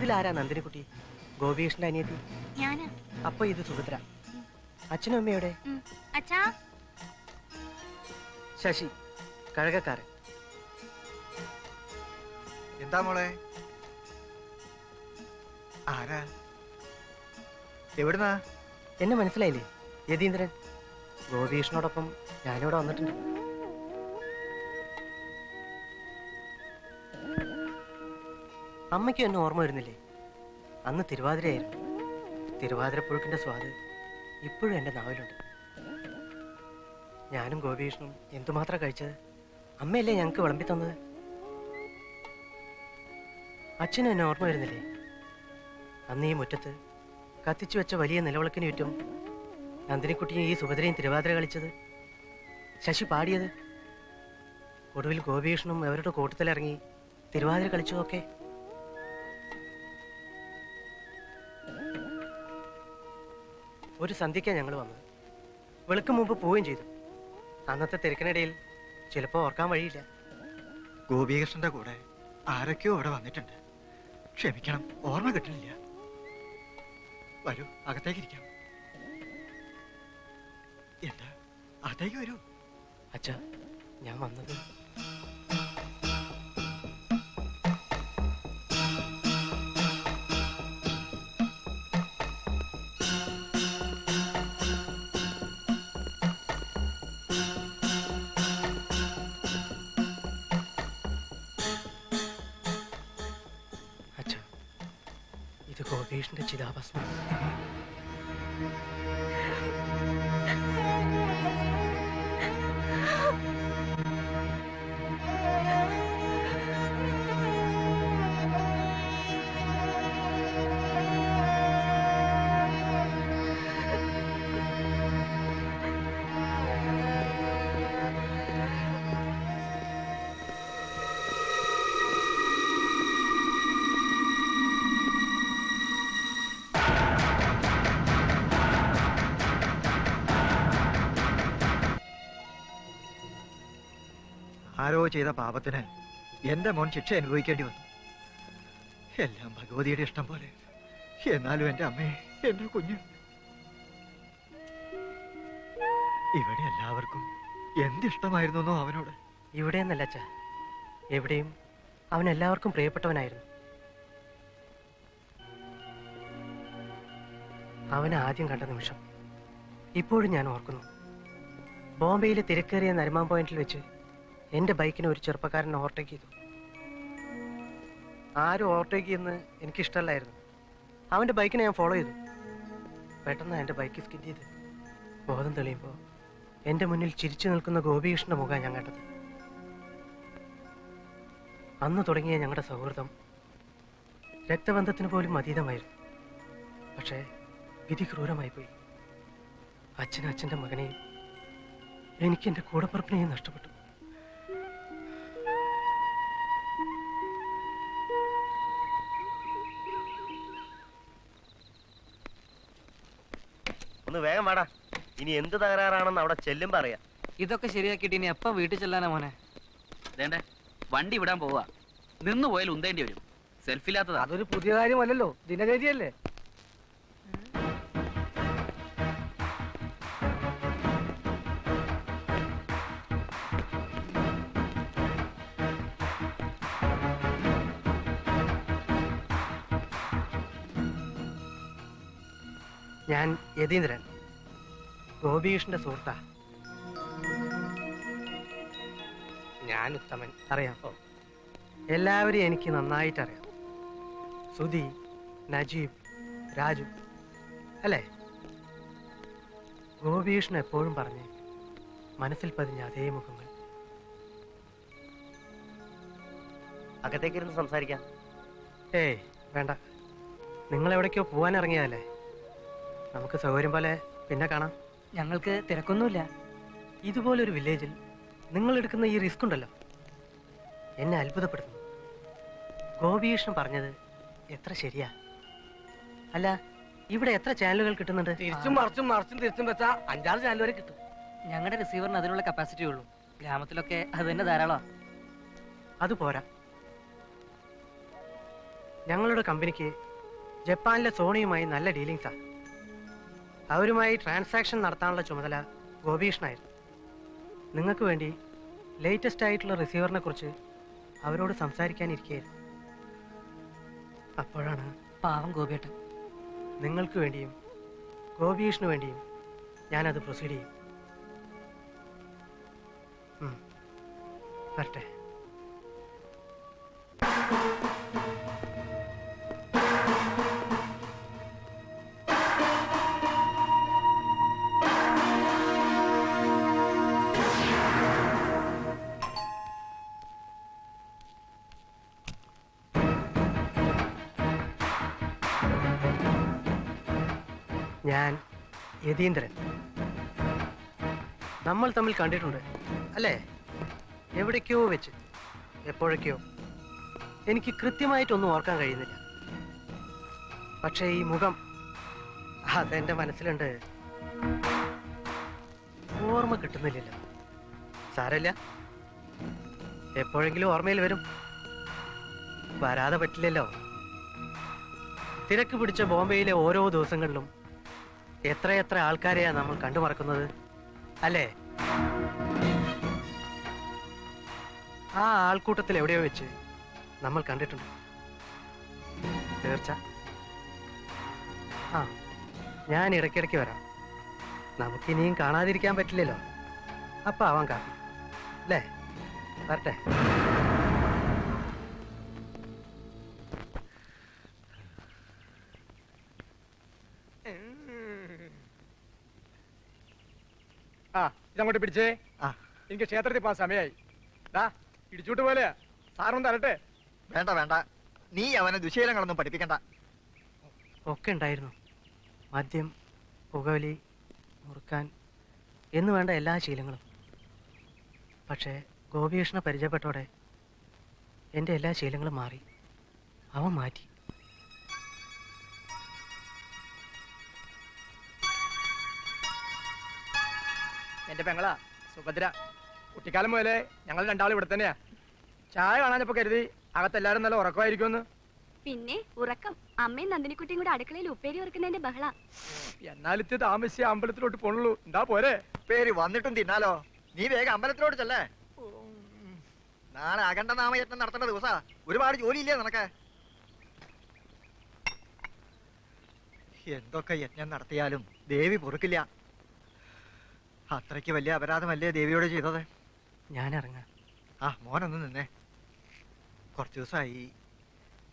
ഇതിലാരാ നന്ദിനിക്കുട്ടി? ഗോപികൃഷ്ണന്റെ അനിയത്തി. അപ്പൊ ഇത് സുഭദ്ര. അച്ഛനും അമ്മയുടെ? ശശി, കഴകക്കാരൻ. എന്താ മോളെ? ആരാ? എവിടുന്നാ? എന്നെ മനസ്സിലായില്ലേ? യതീന്ദ്രൻ. ഗോപികൃഷ്ണനോടൊപ്പം ഞാനിവിടെ വന്നിട്ടുണ്ട്. അമ്മയ്ക്ക് എന്നെ ഓർമ്മ വരുന്നില്ലേ? അന്ന് തിരുവാതിരയായിരുന്നു. തിരുവാതിരപ്പുഴുക്കിന്റെ സ്വാദ് ഇപ്പോഴും എൻ്റെ നാവിലുണ്ട്. ഞാനും ഗോപികൃഷ്ണനും എന്തുമാത്രം കഴിച്ചത്. അമ്മയല്ലേ ഞങ്ങൾക്ക് വിളമ്പി തന്നത്. അച്ഛനും എന്നെ ഓർമ്മ വരുന്നില്ലേ? അന്ന് ഈ മുറ്റത്ത് കത്തിച്ചു വെച്ച വലിയ നിലവിളക്കിന് ചുറ്റും നന്ദിനിക്കുട്ടിയും ഈ സുഭദ്രയും തിരുവാതിര കളിച്ചത്, ശശി പാടിയത്, ഒടുവിൽ ഗോപികൃഷ്ണനും അവരുടെ കൂട്ടത്തിലിറങ്ങി തിരുവാതിര കളിച്ചതൊക്കെ. ഒരു സന്ധ്യയ്ക്കാണ് ഞങ്ങൾ വന്നത്. വെളുക്കും മുമ്പ് പോവുകയും ചെയ്തു. അന്നത്തെ തിരക്കിനിടയിൽ ചിലപ്പോൾ ഓർക്കാൻ വഴിയില്ല. ഗോപികൃഷ്ണന്റെ കൂടെ ആരൊക്കെയോ ഇവിടെ വന്നിട്ടുണ്ട്. ക്ഷമിക്കണം, ഓർമ്മ കിട്ടുന്നില്ല. വരൂ, അകത്തേക്കിരിക്കാം. എന്താ, അകത്തേക്ക് വരൂ. അച്ഛാ, ഞാൻ വന്നത് ഇത് ഗോപീഷിന്റെ ചിതാഭസ്മം. ആരോ ചെയ്ത പാപത്തിന് എന്റെ മോൻ ശിക്ഷ അനുഭവിക്കേണ്ടി വന്നു. എല്ലാം ഭഗവതിയുടെ ഇഷ്ടം പോലെ. എന്നാലും എന്റെ അമ്മയെ, എന്റെ കുഞ്ഞ്, ഇവിടെ എല്ലാവർക്കും എന്തിഷ്ടമായിരുന്നോ അവനോട്. ഇവിടെ എന്നല്ല അച്ഛാ, എവിടെയും അവൻ എല്ലാവർക്കും പ്രിയപ്പെട്ടവനായിരുന്നു. അവനെ ആദ്യം കണ്ട നിമിഷം ഇപ്പോഴും ഞാൻ ഓർക്കുന്നു. ബോംബെയിലെ തിരക്കേറിയ നരിമാൻ പോയിന്റിൽ വെച്ച് എന്റെ ബൈക്കിനെ ഒരു ചെറുപ്പക്കാരൻ ഓവർടേക്ക് ചെയ്തു. ആരും ഓവർടേക്ക് ചെയ്യുന്നത് എനിക്കിഷ്ടമല്ലായിരുന്നു. അവന്റെ ബൈക്കിനെ ഞാൻ ഫോളോ ചെയ്തു. പെട്ടെന്ന് എന്റെ ബൈക്ക് സ്കിഡ് ചെയ്ത് ബോധം തെളിയുമ്പോൾ എന്റെ മുന്നിൽ ചിരിച്ചു നിൽക്കുന്ന ഗോപികൃഷ്ണന്റെ മുഖം ഞാൻ കണ്ടത്. അന്ന് തുടങ്ങിയ ഞങ്ങളുടെ സൗഹൃദം രക്തബന്ധത്തിന് പോലും അതീതമായിരുന്നു. പക്ഷേ വിധി ക്രൂരമായി പോയി. അച്ഛനും അച്ഛൻ്റെ മകനെയും എനിക്ക് എൻ്റെ കൂടപ്പുറപ്പിനെയും നഷ്ടപ്പെട്ടു. ഒന്ന് വേഗം വാടാ, ഇനി എന്ത് തകരാറാണെന്ന് അവിടെ ചെല്ലുമ്പോ അറിയാം. ഇതൊക്കെ ശരിയാക്കിയിട്ട് ഇനി എപ്പ വീട്ടിൽ ചെല്ലാനാ മോനെ? വേണ്ടേ, വണ്ടി വിടാൻ പോവാ. നിന്ന് പോയാൽ ഉന്തേണ്ടി വരും. സെൽഫില്ലാത്തതാ. അതൊരു പുതിയ കാര്യമല്ലല്ലോ, ദിനചര്യല്ലേ. ഞാൻ യതീന്ദ്രൻ, ഗോപികൃഷ്ണന്റെ സുഹൃത്താ. ഞാൻ ഉത്തമൻ. അറിയാമോ? എല്ലാവരെയും എനിക്ക് നന്നായിട്ടറിയാം. സുധി, നജീബ്, രാജു അല്ലേ? ഗോപികൃഷ്ണൻ എപ്പോഴും പറഞ്ഞ് മനസ്സിൽ പതിഞ്ഞ അതേ മുഖങ്ങൾ. അകത്തേക്കിരുന്ന് സംസാരിക്കാം. ഏയ് വേണ്ട, നിങ്ങൾ എവിടേക്കോ പോവാൻ ഇറങ്ങിയതല്ലേ. നമുക്ക് സൗകര്യം പോലെ പിന്നെ കാണാം. ഞങ്ങൾക്ക് തിരക്കൊന്നുമില്ല. ഇതുപോലൊരു വില്ലേജിൽ നിങ്ങൾ എടുക്കുന്ന ഈ റിസ്ക് ഉണ്ടല്ലോ, എന്നെ അത്ഭുതപ്പെടുത്തുന്നു. ഗോപികൃഷ്ണൻ പറഞ്ഞത് എത്ര ശരിയാ. അല്ല, ഇവിടെ എത്ര ചാനലുകൾ കിട്ടുന്നുണ്ട്? തിരിച്ചും മറിച്ചും തിരിച്ചും വെച്ചാ 5-6 ചാനൽ വരെ കിട്ടും. ഞങ്ങളുടെ റിസീവറിന് അതിനുള്ള കപ്പാസിറ്റി ഉള്ളൂ. ഗ്രാമത്തിലൊക്കെ അത് തന്നെ ധാരാളമാണ്. അത് പോരാ. ഞങ്ങളുടെ കമ്പനിക്ക് ജപ്പാനിലെ സോണിയുമായി നല്ല ഡീലിങ്സാ. അവരുമായി ട്രാൻസാക്ഷൻ നടത്താനുള്ള ചുമതല ഗോപീഷ്ണായിരുന്നു. നിങ്ങൾക്ക് വേണ്ടി ലേറ്റസ്റ്റ് ആയിട്ടുള്ള റിസീവറിനെ കുറിച്ച് അവരോട് സംസാരിക്കാനിരിക്കുകയായിരുന്നു. അപ്പോഴാണ് പാവം ഗോപിയേട്ടൻ. നിങ്ങൾക്ക് വേണ്ടിയും ഗോപീഷിന് വേണ്ടിയും ഞാനത് പ്രൊസീഡ് ചെയ്യും. വരട്ടെ. ഞാൻ യതീന്ദ്രൻ. നമ്മൾ തമ്മിൽ കണ്ടിട്ടുണ്ട് അല്ലേ? എവിടേക്കോ വെച്ച്, എപ്പോഴൊക്കെയോ. എനിക്ക് കൃത്യമായിട്ടൊന്നും ഓർക്കാൻ കഴിയുന്നില്ല. പക്ഷേ ഈ മുഖം അതെന്റെ മനസ്സിലുണ്ട്. ഓർമ്മ കിട്ടുന്നില്ലല്ലോ. സാരമില്ല, എപ്പോഴെങ്കിലും ഓർമ്മയിൽ വരും. വരാതെ പറ്റില്ലല്ലോ. തിരക്ക് പിടിച്ച ബോംബെയിലെ ഓരോ ദിവസങ്ങളിലും എത്രയെത്ര ആൾക്കാരെയാ നമ്മൾ കണ്ടുമറക്കുന്നത് അല്ലേ? ആ ആൾക്കൂട്ടത്തിൽ എവിടെയോ വെച്ച് നമ്മൾ കണ്ടിട്ടുണ്ട്. തീർച്ച. ആ, ഞാൻ ഇടയ്ക്കിടയ്ക്ക് വരാം. നമുക്കിനിയും കാണാതിരിക്കാൻ പറ്റില്ലല്ലോ. അപ്പൊ ആവാൻ കാപ്പി അല്ലേ? വരട്ടെ. ആ, ഇതങ്ങോട്ട് പിടിച്ചേ. ആ. എനിക്ക് ക്ഷേത്രത്തിൽ പോകാൻ സമയമായി. ഇടിച്ചൂട്ട് പോലെ സാറൊന്നും തരട്ടെ. വേണ്ട വേണ്ട, നീ അവനെ ദുശീലങ്ങളൊന്നും പഠിപ്പിക്കണ്ട. ഒക്കെ ഉണ്ടായിരുന്നു. മദ്യം, പുകവലി, മുറുക്കാൻ എന്ന് വേണ്ട എല്ലാ ശീലങ്ങളും. പക്ഷേ ഗോപികൃഷ്ണ പരിചയപ്പെട്ടോടെ എൻ്റെ എല്ലാ ശീലങ്ങളും മാറി. അവൻ മാറ്റി. എന്റെ പെങ്ങളാ സുഭദ്ര. കുട്ടിക്കാലം മുതലേ ഞങ്ങൾ രണ്ടാളും ഇവിടെ തന്നെയാ. ചായ കാണാനപ്പോ കരുതി അകത്തെല്ലാരും നല്ല ഉറക്കമായിരിക്കുമെന്ന്. പിന്നെ ഉറക്കം. അമ്മയും നന്ദിനിക്കുട്ടിയും കൂടെ അടുക്കളയിൽ ഉപ്പേരി ഉറക്കുന്നതിന്റെ ബഹള. എന്നാലിത്ത് താമസിച്ച് അമ്പലത്തിലോട്ട് പോണുള്ളൂ. എന്താ പോരെ? പേര് വന്നിട്ടും തിന്നാലോ. നീ വേഗം അമ്പലത്തിലോട്ട് ചെല്ലേ. നാളെ അഖണ്ഡ നാമയജ്ഞം നടത്തേണ്ട ദിവസാ. ഒരുപാട് ജോലിയില്ലേ നിനക്ക്? എന്തൊക്കെ യജ്ഞം നടത്തിയാലും ദേവി പൊറുക്കില്ല. അത്രയ്ക്ക് വലിയ അപരാധമല്ലേ ദേവിയോട് ചെയ്തത്? ഞാനിറങ്ങാം. ആ, മോനൊന്ന് നിന്നേ. കുറച്ചു ദിവസമായി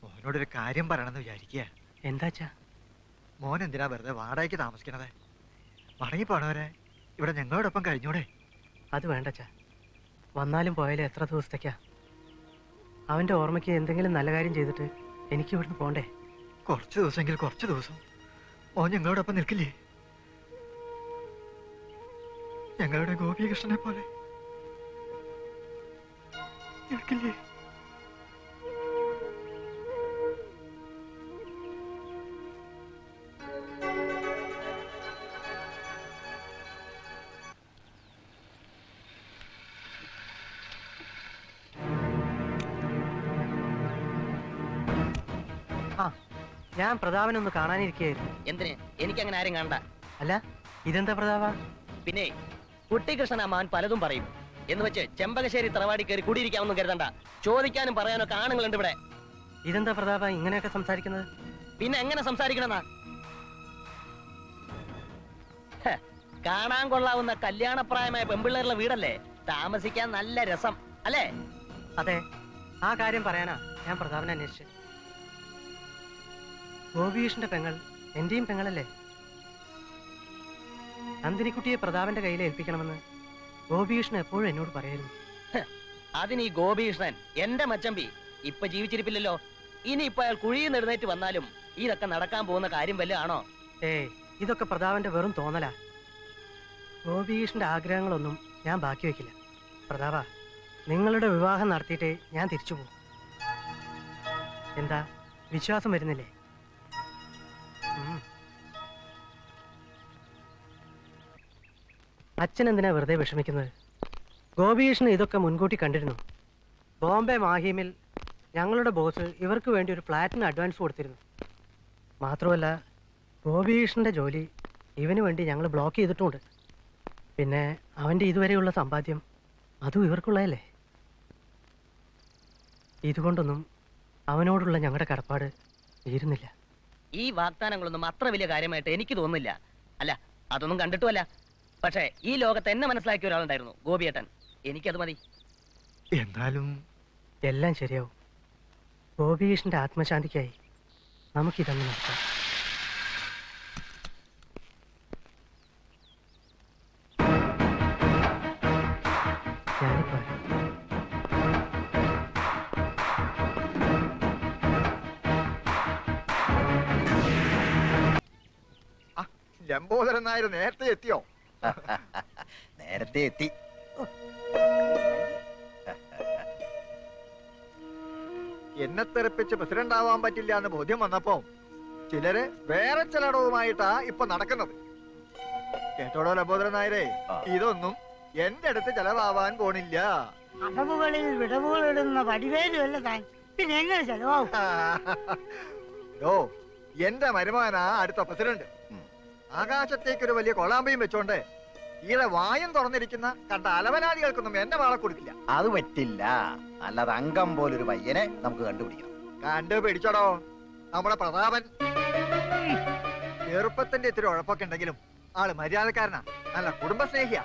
മോനോടൊരു കാര്യം പറയണമെന്ന് വിചാരിക്കുക. എന്താച്ചാ? മോൻ എന്തിനാ വെറുതെ വാടകയ്ക്ക് താമസിക്കണത്? മടങ്ങി പോണവരെ ഇവിടെ ഞങ്ങളോടൊപ്പം കഴിഞ്ഞൂടെ? അത് വേണ്ടച്ചാ. വന്നാലും പോയാലും എത്ര ദിവസത്തേക്കാ? അവൻ്റെ ഓർമ്മയ്ക്ക് എന്തെങ്കിലും നല്ല കാര്യം ചെയ്തിട്ട് എനിക്ക് ഇവിടുന്ന് പോണ്ടേ? കുറച്ച് ദിവസമെങ്കിൽ കുറച്ച് ദിവസം മോൻ ഞങ്ങളോടൊപ്പം നിൽക്കില്ലേ? ഞങ്ങളുടെ ഗോപികൃഷ്ണനെ പോലെ നിൽക്കില്ലേ? ആ, ഞാൻ പ്രതാപനൊന്ന് കാണാനിരിക്കുകയായിരുന്നു. എന്തിന്? എനിക്കങ്ങനെ ആരും കാണണ്ട. അല്ല, ഇതെന്താ പ്രതാപ? പിന്നെ കുട്ടികൃഷ്ണൻ അമ്മാൻ പലതും പറയും എന്ന് വെച്ച് ചെമ്പകശ്ശേരി തറവാടി കയറി കുടിയിരിക്കാമെന്നും കരുതണ്ട. ചോദിക്കാനും പറയാനൊക്കെ ആണുങ്ങളുണ്ട് ഇവിടെ. ഇതെന്താ പ്രതാപ ഇങ്ങനെയൊക്കെ സംസാരിക്കുന്നത്? പിന്നെ എങ്ങനെ സംസാരിക്കണമെന്നാ? കാണാൻ കൊള്ളാവുന്ന കല്യാണപ്രായമായ പെമ്പിള്ളേരുടെ വീടല്ലേ? താമസിക്കാൻ നല്ല രസം അല്ലേ? അതെ, ആ കാര്യം പറയാനാ ഞാൻ പ്രതാപനെ അന്വേഷിച്ചത്. ഗോപികൃഷ്ണന്റെ പെങ്ങൾ എന്റെയും പെങ്ങളല്ലേ? നന്ദിനിക്കുട്ടിയെ പ്രതാപന്റെ കയ്യിൽ ഏൽപ്പിക്കണമെന്ന് ഗോപികൃഷ്ണൻ എപ്പോഴും എന്നോട് പറയായിരുന്നു. അതിന് ഈ ഗോപികൃഷ്ണൻ എന്റെ മച്ചമ്പി ഇപ്പൊ ജീവിച്ചിരിപ്പില്ലല്ലോ. ഇനി ഇപ്പൊ അയാൾ കുഴിയിൽ എഴുന്നേറ്റ് വന്നാലും ഇതൊക്കെ നടക്കാൻ പോകുന്ന കാര്യം വല്ല ആണോ? ഏയ്, ഇതൊക്കെ പ്രതാപന്റെ വെറും തോന്നലാ. ഗോപികൃഷ്ണന്റെ ആഗ്രഹങ്ങളൊന്നും ഞാൻ ബാക്കി വെക്കില്ല. പ്രതാപ, നിങ്ങളുടെ വിവാഹം നടത്തിയിട്ടേ ഞാൻ തിരിച്ചു പോകും. എന്താ, വിശ്വാസം വരുന്നില്ലേ? അച്ഛൻ എന്തിനാ വെറുതെ വിഷമിക്കുന്നത്? ഗോപികൃഷ്ണൻ ഇതൊക്കെ മുൻകൂട്ടി കണ്ടിരുന്നു. ബോംബെ മാഹിമിൽ ഞങ്ങളുടെ ബോസ് ഇവർക്ക് വേണ്ടി ഒരു ഫ്ലാറ്റിന് അഡ്വാൻസ് കൊടുത്തിരുന്നു. മാത്രമല്ല ഗോപീകൃഷ്ണന്റെ ജോലി ഇവന് വേണ്ടി ഞങ്ങൾ ബ്ലോക്ക് ചെയ്തിട്ടുമുണ്ട്. പിന്നെ അവൻ്റെ ഇതുവരെയുള്ള സമ്പാദ്യം അതും ഇവർക്കുള്ളതല്ലേ. ഇതുകൊണ്ടൊന്നും അവനോടുള്ള ഞങ്ങളുടെ കടപ്പാട് തീരുന്നില്ല. ഈ വാഗ്ദാനങ്ങളൊന്നും അത്ര വലിയ കാര്യമായിട്ട് എനിക്ക് തോന്നുന്നില്ല. അല്ല, അതൊന്നും കണ്ടിട്ടുമല്ല. പക്ഷേ ഈ ലോകത്ത് എന്നെ മനസ്സിലാക്കിയ ഒരാളുണ്ടായിരുന്നു, ഗോപിയേട്ടൻ. എനിക്കത് മതി. എന്നാലും എല്ലാം ശരിയാവും. ഗോപീകൃഷ്ണന്റെ ആത്മശാന്തിക്കായി നമുക്കിതങ്ങ് നടത്താം. ഞാനിപ്പോ ലംബോദരൻ നായർ നേരത്തെ എത്തിയോ? നേരത്തെ എത്തി. എന്നെ തെറിപ്പിച്ച് പ്രസിഡന്റ് ആവാൻ പറ്റില്ല എന്ന് ബോധ്യം വന്നപ്പോ ചിലര് വേറെ ചിലടവുമായിട്ടാ ഇപ്പൊ നടക്കുന്നത്. കേട്ടോടോ ലംബോദരൻ നായരെ, ഇതൊന്നും എന്റെ അടുത്ത് ചെലവാവാൻ പോണില്ല. അടവുകളിൽ വിടവുകൾ ഇടുന്ന വടിവേലുമല്ല താൻ, പിന്നെ എങ്ങനെ ചെലവാകും? ഓ, എന്റെ മരുമാനാ അടുത്ത പ്രസിഡന്റ്. ആകാശത്തേക്കൊരു വലിയ കൊളാമ്പയും വെച്ചോണ്ട് ഈടെ വായം തുറന്നിരിക്കുന്ന കണ്ട അലവനാദികൾക്കൊന്നും എന്റെ വാളെ കൊടുക്കില്ല. അത് പറ്റില്ല. അല്ലാതെ അംഗം പോലൊരു പയ്യനെ നമുക്ക് കണ്ടുപിടിക്കണം. കണ്ടുപിടിച്ചോടോ, നമ്മുടെ പ്രതാപൻ. ചെറുപ്പത്തിന്റെ ഇത്തിരി ഉഴപ്പൊക്കെ ഉണ്ടെങ്കിലും ആള് മര്യാദക്കാരനാ, നല്ല കുടുംബസ്നേഹിയാ.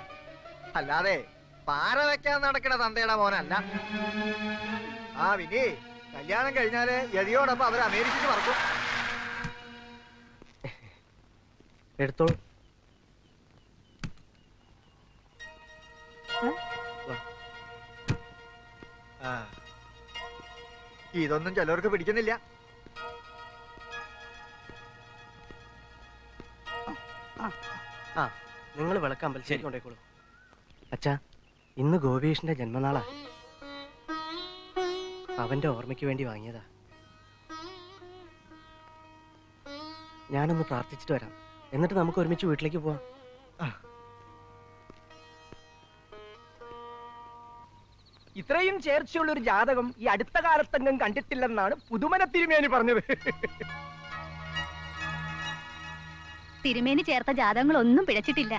അല്ലാതെ പാര വെക്കാൻ നടക്കണ തന്തയുടെ മോനല്ല. ആ വിനി, കല്യാണം കഴിഞ്ഞാല് യതിയോടൊപ്പം അവര് അമേരിക്കക്ക് പറക്കും. എടുത്തോളൂ. ഇതൊന്നും ചിലർക്ക് പിടിക്കുന്നില്ല. ആ, നിങ്ങൾ വിളക്കാൻ പലിശ കൊണ്ടേക്കോളൂ. അച്ഛാ, ഇന്ന് ഗോപീഷിന്റെ ജന്മനാളാ. അവന്റെ ഓർമ്മയ്ക്ക് വേണ്ടി വാങ്ങിയതാ. ഞാനൊന്ന് പ്രാർത്ഥിച്ചിട്ട് വരാം, എന്നിട്ട് നമുക്ക് ഒരുമിച്ച് വീട്ടിലേക്ക് പോവാം. ഇത്രയും ചേർച്ചയുള്ള ഒരു ജാതകം ഈ അടുത്ത കാലത്തെങ്ങും കണ്ടിട്ടില്ലെന്നാണ് പുതുമന തിരുമേനി പറഞ്ഞത്. തിരുമേനി ചേർത്ത ജാതകങ്ങളൊന്നും പിഴച്ചിട്ടില്ല.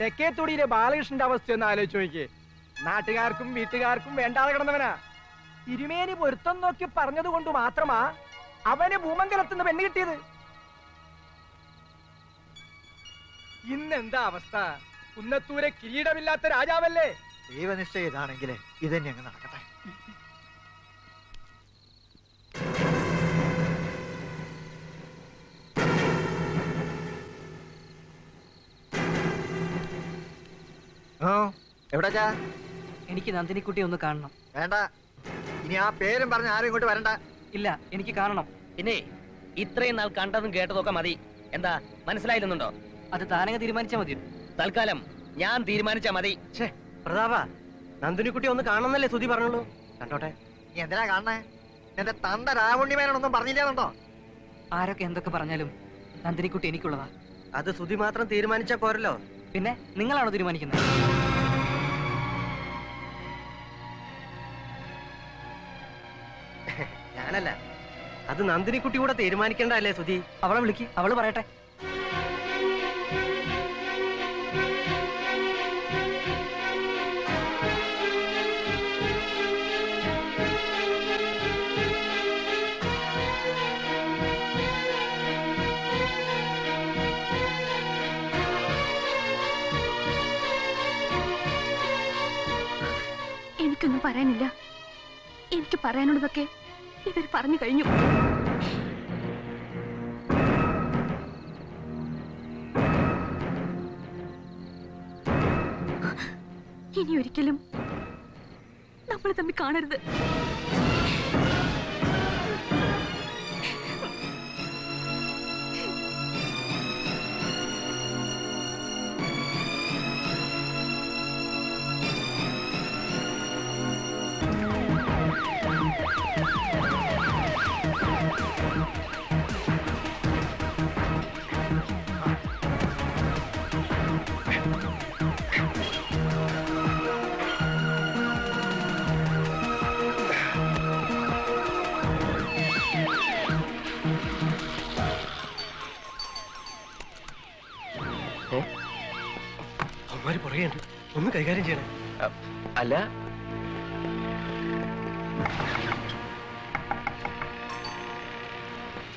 തെക്കേത്തൊടിയിലെ ബാലകൃഷ്ണന്റെ അവസ്ഥ ഒന്ന് ആലോചിച്ച് നോക്കിയേ. നാട്ടുകാർക്കും വീട്ടുകാർക്കും വേണ്ടാതെ കിടന്നവനാ. തിരുമേനി പൊരുത്തം നോക്കി പറഞ്ഞത് കൊണ്ട് മാത്രമാ അവന് ഭൂമംഗലത്തുനിന്ന് പെണ്ണ് കിട്ടിയത്. ഇന്നെന്താ അവസ്ഥ? കുന്നത്തൂരെ കിരീടമില്ലാത്ത രാജാവല്ലേ? ദൈവനിശ്ചയം ഇതാണെങ്കിൽ ഇതന്നെ അങ്ങ് നടക്കട്ടെ. എവിടാ? എനിക്ക് നന്ദിനിക്കുട്ടി ഒന്ന് കാണണം. വേണ്ട, ഇനി ആ പേരും പറഞ്ഞ് ആരും ഇങ്ങോട്ട് വരണ്ട. ഇല്ല, എനിക്ക് കാണണം. പിന്നെ ഇത്രയും നാൾ കണ്ടതും കേട്ടതൊക്കെ മതി. എന്താ മനസ്സിലായില്ലെന്നുണ്ടോ? അത് താനങ്ങ് തീരുമാനിച്ചാൽ മതി. തൽക്കാലം ഞാൻ തീരുമാനിച്ചാ മതി. പ്രതാപ, നന്ദിനിക്കുട്ടി ഒന്ന് കാണണമെന്നല്ലേ സുധി പറഞ്ഞുള്ളൂ. കണ്ടോട്ടെ. നീ എന്തിനാ കാണണേ? എന്റെ തന്ത രാവുണ്ണിമേനൊന്നും പറഞ്ഞില്ലാന്നുണ്ടോ? ആരൊക്കെ എന്തൊക്കെ പറഞ്ഞാലും നന്ദിനിക്കുട്ടി എനിക്കുള്ളതാ. അത് സുധി മാത്രം തീരുമാനിച്ചാ പോരല്ലോ. പിന്നെ നിങ്ങളാണോ തീരുമാനിക്കുന്നത്? ഞാനല്ല, അത് നന്ദിനിക്കുട്ടി കൂടെ തീരുമാനിക്കേണ്ടല്ലേ സുധി. അവളെ വിളിക്ക്, അവള് പറയട്ടെ. എനിക്കൊന്നും പറയാനില്ല. എനിക്ക് പറയാനുള്ളതൊക്കെ ഇവർ പറഞ്ഞു കഴിഞ്ഞു. ഇനി ഒരിക്കലും നമ്മൾ തമ്മിൽ കാണരുത്. പുകയുണ്ട്, ഒന്ന് കൈകാര്യം ചെയ്യണേ. അല്ല,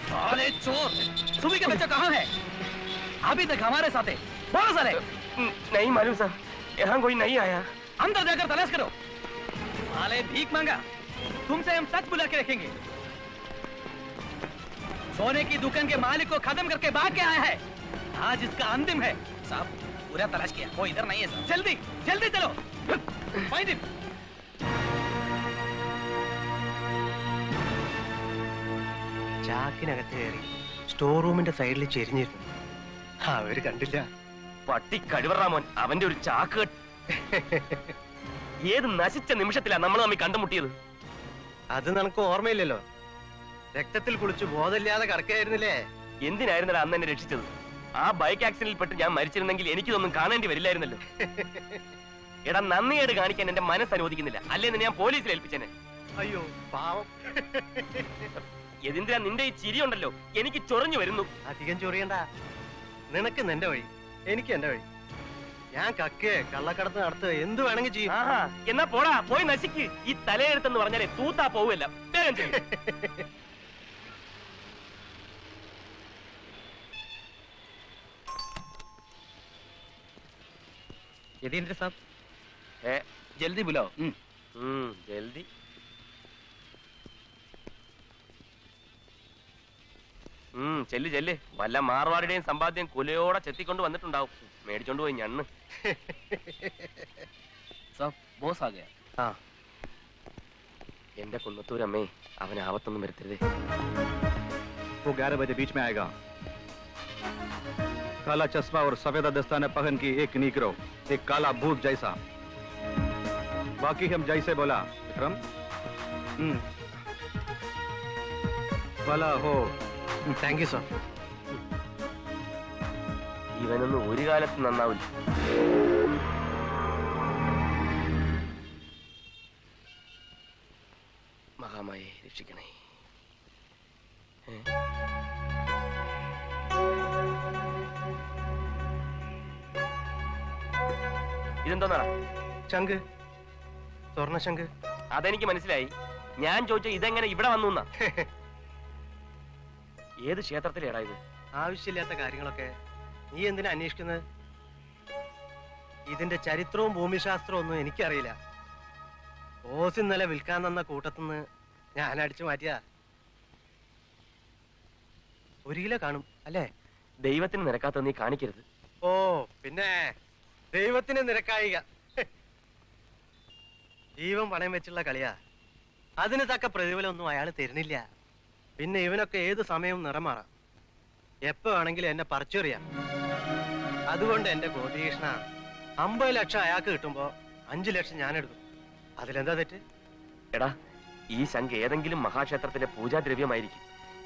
साले चोर, सुबह के बच्चा कहाँ है? अभी तक हमारे साथ है। बोलो साले। नहीं मालूम सर, यहाँ कोई नहीं आया। अंदर जाकर तलाश करो। साले भीख मांगा, तुमसे हम सच बुला के रखेंगे। सोने की दुकान के मालिक को खत्म करके भाग के आया है। आज इसका अंतिम है। साहब पूरा तलाश किया, वो इधर नहीं है साहब। जल्दी जल्दी चलो। Find him. ചാക്കിനകത്ത് കയറി സ്റ്റോർ റൂമിന്റെ സൈഡിൽ ചെരിഞ്ഞിരുന്നു. അവര് കണ്ടില്ല. പട്ടി കഴിവറാമോൻ, അവന്റെ ഒരു ചാക്ക് ഏത് നശിച്ച നിമിഷത്തിലാ നമ്മൾ തമ്മിൽ കണ്ടുമുട്ടിയത്. അത് നിനക്ക് ഓർമ്മയില്ലല്ലോ. രക്തത്തിൽ കുളിച്ച് ബോധമില്ലാതെ കിടക്കായിരുന്നില്ലേ? എന്തിനായിരുന്നടാ അന്ന് എന്നെ രക്ഷിച്ചത്? ആ ബൈക്ക് ആക്സിഡന്റിൽ പെട്ട് ഞാൻ മരിച്ചിരുന്നെങ്കിൽ എനിക്കിതൊന്നും കാണേണ്ടി വരില്ലായിരുന്നല്ലോ. എടാ, നന്ദിയേട് കാണിക്കാൻ എന്റെ മനസ്സ് അനുവദിക്കുന്നില്ല. അല്ലേന്ന് ഞാൻ പോലീസിൽ ഏൽപ്പിച്ചെന്നെ. അയ്യോ പാവം. യതീന്ദ്ര, നിന്റെ ഈ ചിരി ഉണ്ടല്ലോ, എനിക്ക് ചൊറിഞ്ഞു വരുന്നു. അധികം ചൊറിയണ്ട. നിനക്ക് നിന്റെ വഴി, എനിക്ക് എന്റെ വഴി. ഞാൻ കക്കേ കള്ളക്കടത്ത് നടത്തുക എന്ത് വേണമെങ്കിൽ ചെയ്യും. ആഹാ, എന്നാ പോടാ, പോയി നശിക്ക്. ഈ തലയെടുത്തെന്ന് പറഞ്ഞാലേ തൂത്താ പോവുമല്ല. വേഗം ചെയ്യ്. यदींद्र साहब, ഏ, जल्दी बुलाओ। ജൽദി. ചെല്ല് ചെല്ല്. വല്ല മാർവാടിയുടെയും സമ്പാദ്യം കുലയോടെ ചെത്തിക്കൊണ്ട് വന്നിട്ടുണ്ടാവും. മേടിച്ചോണ്ട് പോയി ഞണ്ണ്. साहब बॉस आ गया। ആ, എന്റെ കുന്നത്തൂരമ്മേ, അവൻ ആവത്തൊന്നും വരുത്തരുതേ. वो 11 बजे बीच में आएगा। काला चश्मा और सफेद दस्ताने पहन की एक नीग्रो, एक काला भूत जैसा। बाकी हम जैसे बोला विक्रम। भला हो। Thank you sir. ഇവനൊന്നും ഒരു കാലത്ത് നന്നാവില്ല. മഹാമായെ രക്ഷിക്കണേ. ഇതെന്തോന്നാടാ? ശംഖ്, സ്വർണ്ണ ശംഖ്. അതെനിക്ക് മനസ്സിലായി. ഞാൻ ചോദിച്ച ഇതെങ്ങനെ ഇവിടെ വന്നു എന്നാ. ഏത് ക്ഷേത്രത്തിലേടാ ഇത്? ആവശ്യമില്ലാത്ത കാര്യങ്ങളൊക്കെ നീ എന്തിനാ അന്വേഷിക്കുന്നത്? ഇതിന്റെ ചരിത്രവും ഭൂമിശാസ്ത്രവും ഒന്നും എനിക്കറിയില്ല. ഓസ് ഇന്നലെ വിൽക്കാൻ തന്ന കൂട്ടത്തുനിന്ന് ഞാൻ അടിച്ചു മാറ്റിയാ. 1 കിലോ കാണും അല്ലേ? ദൈവത്തിന് നിരക്കാത്ത നീ കാണിക്കരുത്. ഓ പിന്നെ ദൈവത്തിന് നിരക്കായിക. ജീവൻ പണയം വെച്ചുള്ള കളിയാ. അതിന് തക്ക പ്രതിഫലമൊന്നും അയാൾ തരുന്നില്ല. പിന്നെ ഇവനൊക്കെ ഏത് സമയവും നിറം മാറാം. എപ്പോ വേണമെങ്കിലും എന്നെ പറിച്ചെറിയാം. അതുകൊണ്ട് എന്റെ ഗോപികൃഷ്ണ, 50 ലക്ഷം അയാൾക്ക് കിട്ടുമ്പോ 5 ലക്ഷം ഞാൻ എടുക്കും. അതിലെന്താ തെറ്റ്? എടാ, ഈ ശംഖ് ഏതെങ്കിലും മഹാക്ഷേത്രത്തിലെ പൂജാദ്രവ്യമായിരിക്കും.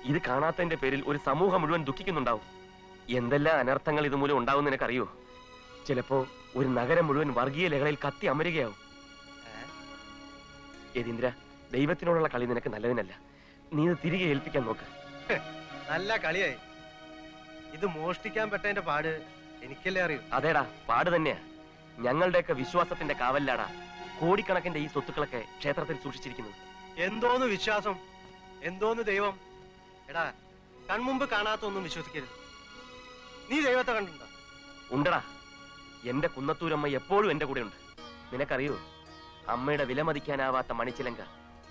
ഇത് കാണാത്തതിന്റെ പേരിൽ ഒരു സമൂഹം മുഴുവൻ ദുഃഖിക്കുന്നുണ്ടാവും. എന്തെല്ലാം അനർത്ഥങ്ങൾ ഇതുമൂലം ഉണ്ടാവും നിനക്കറിയോ? ചിലപ്പോ ഒരു നഗരം മുഴുവൻ വർഗീയ ലഹളയിൽ കത്തി അമരുകയാവും. യതീന്ദ്ര, ദൈവത്തിനോടുള്ള കളി നിനക്ക് നല്ലതിനല്ല. നീ ഇത് തിരികെ ഏൽപ്പിക്കാൻ നോക്ക്. നല്ല കളിയായി. ഇത് മോഷ്ടിക്കാൻ പെട്ടതിന്റെ പാട് എനിക്കല്ലേ അറിയൂ. അതേടാ, പാട് തന്നെയാ. ഞങ്ങളുടെയൊക്കെ വിശ്വാസത്തിന്റെ കാവലിലാടാ കോടിക്കണക്കിന്റെ ഈ സ്വത്തുക്കളൊക്കെ ക്ഷേത്രത്തിൽ സൂക്ഷിച്ചിരിക്കുന്നത്. എന്തോന്ന് വിശ്വാസം, എന്തോന്ന് ദൈവം. എടാ, കൺമുമ്പ് കാണാത്തൊന്നും വിശ്വസിക്കരുത്. നീ ദൈവത്തെ കണ്ടിട്ടുണ്ടോ? ഉണ്ടടാ. എന്റെ കുന്നത്തൂരമ്മ എപ്പോഴും എന്റെ കൂടെ ഉണ്ട്. നിനക്കറിയോ, അമ്മയുടെ വിലമതിക്കാനാവാത്ത മണിച്ചിലങ്ക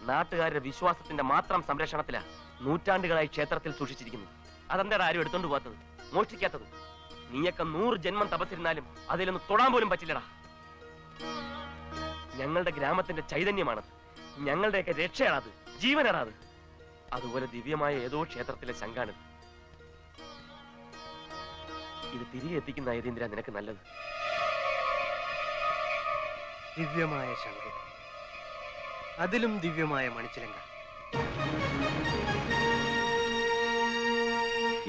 നാട്ടുകാരുടെ വിശ്വാസത്തിന്റെ മാത്രം സംരക്ഷണത്തിലാ നൂറ്റാണ്ടുകളായി ക്ഷേത്രത്തിൽ സൂക്ഷിച്ചിരിക്കുന്നു. അതെന്താ ആരും എടുത്തോണ്ട് പോകാത്തത്, മോഷ്ടിക്കാത്തത്? നീയൊക്കെ 100 ജന്മം തപസ്സിരുന്നാലും അതിലൊന്ന് തൊടാൻ പോലും പറ്റില്ലടാ. ഞങ്ങളുടെ ഗ്രാമത്തിന്റെ ചൈതന്യമാണത്. ഞങ്ങളുടെയൊക്കെ രക്ഷയാണത്, ജീവനാണത്. അതുപോലെ ദിവ്യമായ ഏതോ ക്ഷേത്രത്തിലെ ശങ്കാണിത്. ഇത് തിരികെ എത്തിക്കുന്ന യതീന്ദ്ര നിനക്ക് നല്ലത്. ദിവ്യമായ ശംഖ്, അതിലും ദിവ്യമായ മണിച്ചിലങ്ക.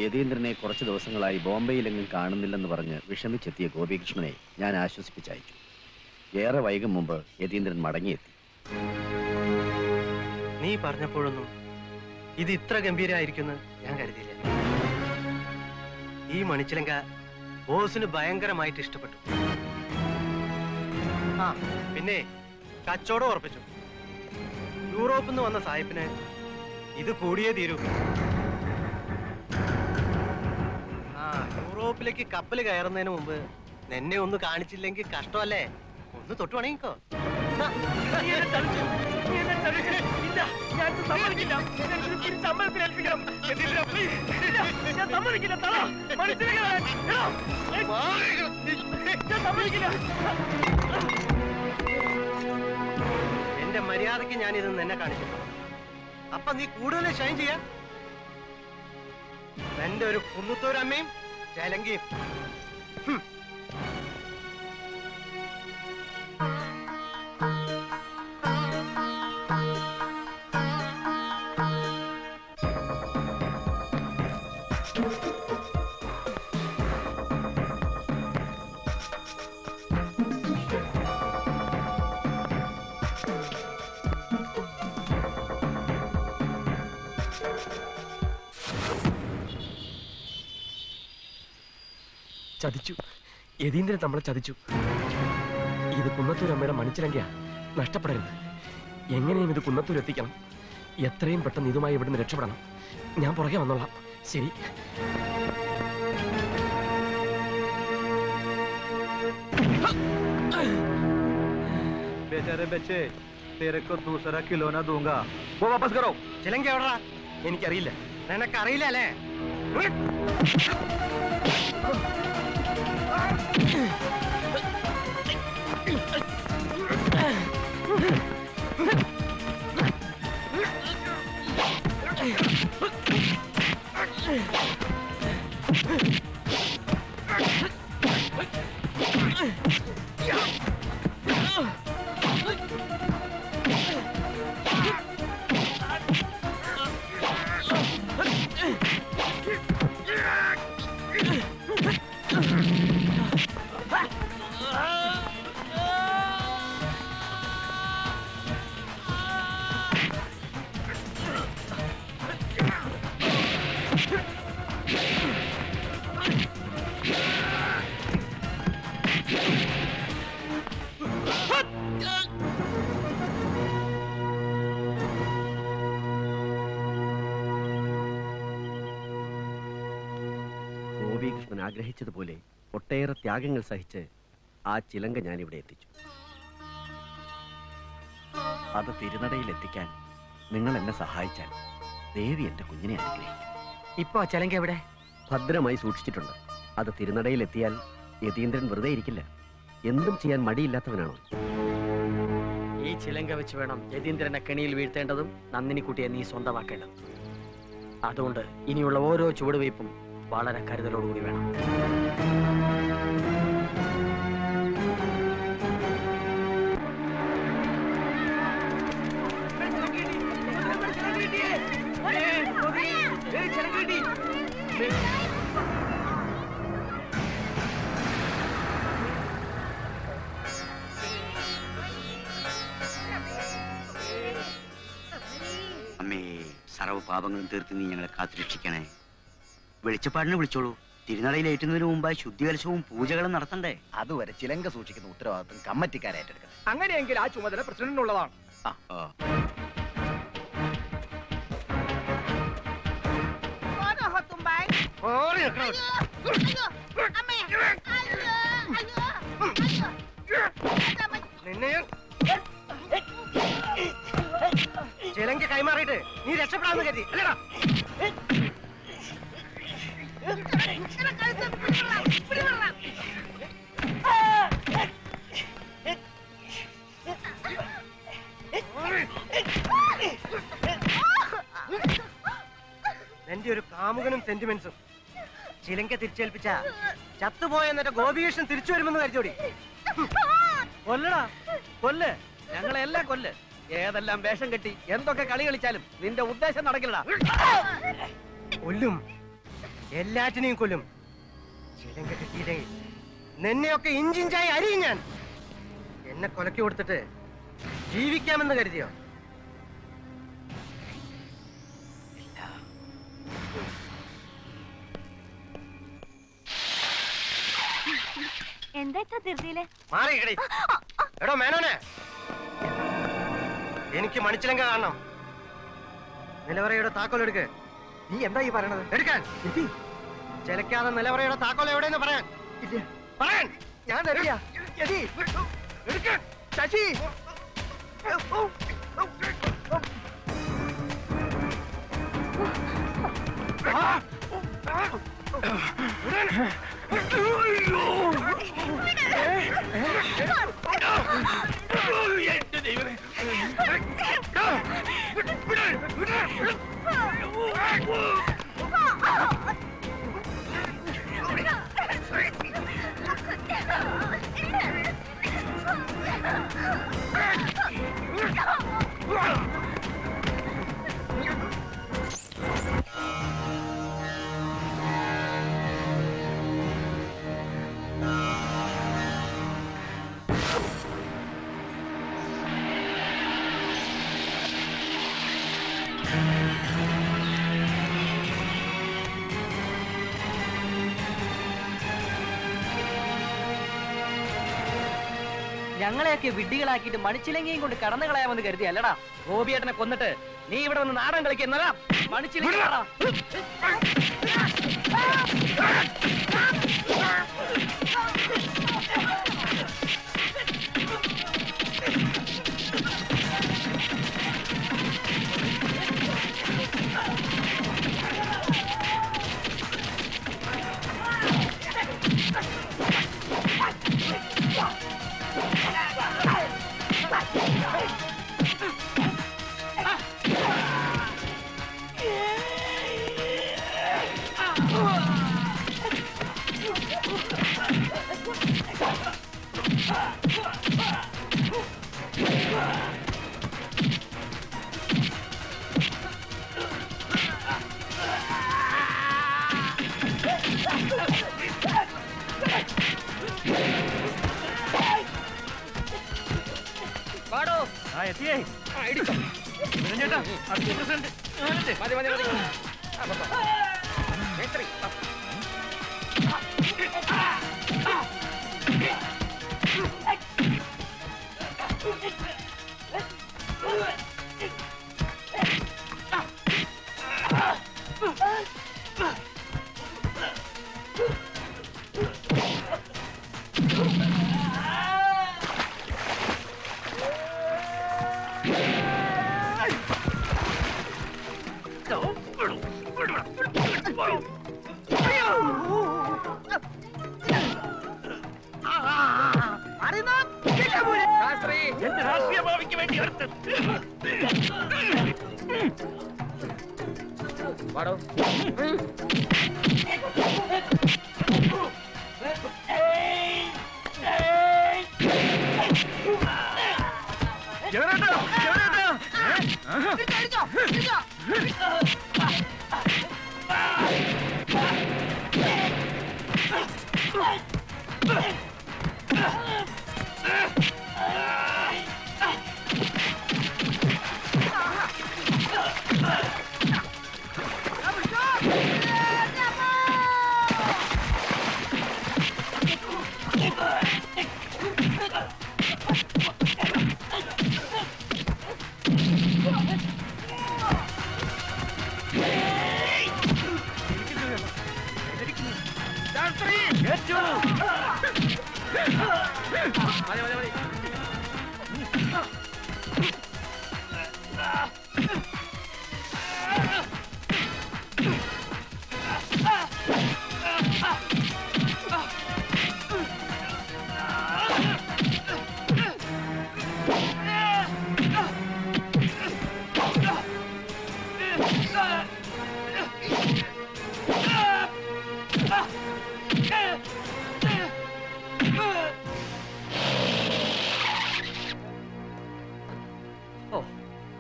യതീന്ദ്രനെ കുറച്ച് ദിവസങ്ങളായി ബോംബെയിലെങ്ങും കാണുന്നില്ലെന്ന് പറഞ്ഞ് വിഷമിച്ചെത്തിയ ഗോപികൃഷ്ണനെ ഞാൻ ആശ്വസിപ്പിച്ചയച്ചു. ഏറെ വൈകും മുമ്പ് യതീന്ദ്രൻ മടങ്ങിയെത്തി. നീ പറഞ്ഞപ്പോഴൊന്നും ഇത് ഇത്ര ഗംഭീരമായിരിക്കുമെന്ന് ഞാൻ കരുതിയില്ല. ഈ മണിച്ചിലങ്ക ബോസിന് ഭയങ്കരമായിട്ട് ഇഷ്ടപ്പെട്ടു. ആ പിന്നെ കച്ചവടം ഉറപ്പിച്ചു. യൂറോപ്പിൽ നിന്ന് വന്ന സാഹിബിന് ഇത് കൂടിയേ തീരൂ. ആ യൂറോപ്പിലേക്ക് കപ്പൽ കയറുന്നതിന് മുമ്പ് നിന്നെ ഒന്ന് കാണിച്ചില്ലെങ്കിൽ കഷ്ടമല്ലേ? ഒന്ന് തൊട്ടു പണിയിക്കോ. എന്റെ മര്യാദക്ക് ഞാനിത് നിന്നെ കാണിച്ചു. അപ്പൊ നീ കൂടുതൽ ഷൈൻ ചെയ്യാ. എന്റെ ഒരു കുന്നത്തൂരമ്മയും ചേലങ്കിയും. ചതിച്ചു. യതീന്ദ്രൻ നമ്മളെ ചതിച്ചു. ഇത് കുന്നത്തൂരമ്മയുടെ മണിച്ചിലങ്കയാ. നഷ്ടപ്പെടരുത്. എങ്ങനെയും ഇത് കുന്നത്തൂർ എത്തിക്കണം. എത്രയും പെട്ടെന്ന് ഇതുമായി ഇവിടുന്ന് രക്ഷപ്പെടണം. ഞാൻ പുറകെ വന്നോളാം. ശരി. बेचारे बच्चे, तेरे को दूसरा खिलौना दूंगा, वो वापस करो. ചിലങ്ക എവിടാ? എനിക്കറിയില്ല. നിനക്കറിയില്ല അല്ലേ? ഗോപികൃഷ്ണൻ ആഗ്രഹിച്ചതുപോലെ ഒട്ടേറെ ത്യാഗങ്ങൾ സഹിച്ച് ആ ചിലങ്ക ഞാനിവിടെ എത്തിച്ചു. അത് തിരുനടയിൽ എത്തിക്കാൻ നിങ്ങൾ എന്നെ സഹായിച്ചാൽ ദേവി എന്റെ കുഞ്ഞിനെ അനുഗ്രഹിക്കും. ഇപ്പൊ ചിലങ്ക എവിടെ? ഭദ്രമായി സൂക്ഷിച്ചിട്ടുണ്ട്. അത് തിരുനടയിൽ എത്തിയാൽ യതീന്ദ്രൻ വെറുതെ ഇരിക്കില്ല. എന്തും ചെയ്യാൻ മടിയില്ലാത്തവനാണോ? ഈ ചിലങ്ക വെച്ച് വേണം യതീന്ദ്രനെ കെണിയിൽ വീഴ്ത്തേണ്ടതും നന്ദിനിക്കുട്ടിയെ നീ സ്വന്തമാക്കേണ്ടതും. അതുകൊണ്ട് ഇനിയുള്ള ഓരോ ചുവടുവയ്പും വളരെ കരുതലോടുകൂടി വേണം. അമ്മേ, സർവ്വ പാപങ്ങളും തീർത്ത് നീ ഞങ്ങളെ കാത്തുരക്ഷിക്കണേ. വെളിച്ചപ്പാടിനെ വിളിച്ചോളൂ. തിരുനടയിലേറ്റുന്നതിന് മുമ്പായി ശുദ്ധികലശവും പൂജകളും നടത്തണ്ടേ? അതുവരെ ചിലങ്ക സൂക്ഷിക്കുന്ന ഉത്തരവാദിത്വം കമ്മിറ്റിക്കാരെ ഏറ്റെടുക്കണം. അങ്ങനെയെങ്കിൽ ആ ചുമതല പ്രസിഡന്റിനുള്ളതാണ്. ചിലങ്ക കൈമാറിയിട്ട് നീ രക്ഷപ്പെടാന്ന് കരുതി അല്ലടാ? എന്റെ ഒരു കാമുകനും സെന്റിമെന്റ്സും ചിലങ്ക തിരിച്ചേൽപ്പിച്ച ചത്തുപോയ എന്നിട്ട് ഗോപികൃഷ്ണൻ തിരിച്ചു വരുമെന്ന് കരുതോടി. കൊല്ലടാ, കൊല്ല്, ഞങ്ങളെല്ലാം കൊല്ല്. ഏതെല്ലാം വേഷം കെട്ടി എന്തൊക്കെ കളി കളിച്ചാലും നിന്റെ ഉദ്ദേശം നടക്കില്ലടാ. കൊല്ലും, എല്ലാറ്റിനെയും കൊല്ലും. ചിലങ്ക കിട്ടിയില്ലെങ്കിൽ നിന്നെയൊക്കെ ഇഞ്ചിഞ്ചായി അരിയും ഞാൻ. എന്നെ കൊലക്കി കൊടുത്തിട്ട് ജീവിക്കാമെന്ന് കരുതിയോ? എന്താ ധൃതിയില്? മാറി എടോ മേനോനെ, എനിക്ക് മണിച്ചിലങ്ക കാണണം. നിലവറയുടെ താക്കോൽ എടുക്ക്. നീ എന്താ ഈ പറയണത്? എടുക്കാൻ. ചിലക്കാതെ നിലവറയുടെ താക്കോൽ എവിടെയെന്ന് പറയാൻ. ഇല്ല, പറയാൻ. ഞാൻ തരില്ല. എടുക്കാൻ. ശശി, ഞങ്ങളെയൊക്കെ വിഡ്ഢികളാക്കിയിട്ട് മണിച്ചിലങ്കയും കൊണ്ട് കടന്നു കളയാമെന്ന് കരുതി അല്ലടാ. ഗോപിയേട്ടനെ കൊന്നിട്ട് നീ ഇവിടെ വന്ന് നാടൻ കളിക്കുന്നതാ. മണിച്ചിലങ്ക രാഷ്ട്രീയ ഭാവിക്ക് വേണ്ടി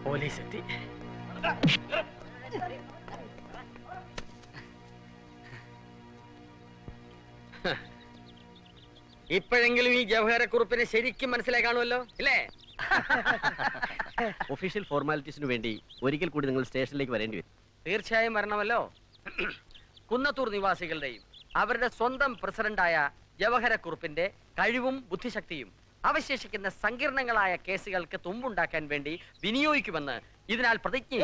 പോലീസ് എത്തി. ഇപ്പോഴെങ്കിലും ഈ ജവഹരക്കുറിപ്പിനെ ശരിക്കും മനസ്സിലായി കാണുമല്ലോ അല്ലേ? ഒഫീഷ്യൽ ഫോർമാലിറ്റീസിന് വേണ്ടി ഒരിക്കൽ കൂടി നിങ്ങൾ സ്റ്റേഷനിലേക്ക് വരേണ്ടി വരും. തീർച്ചയായും വരണമല്ലോ. കുന്നത്തൂർ നിവാസികളുടെയും അവരുടെ സ്വന്തം പ്രസിഡന്റായ ജവഹരക്കുറിപ്പിന്റെ കഴിവും ബുദ്ധിശക്തിയും അവശേഷിക്കുന്ന സങ്കീർണങ്ങളായ കേസുകൾക്ക് തുമ്പുണ്ടാക്കാൻ വേണ്ടി വിനിയോഗിക്കുമെന്ന് ഇതിനാൽ പ്രതിജ്ഞ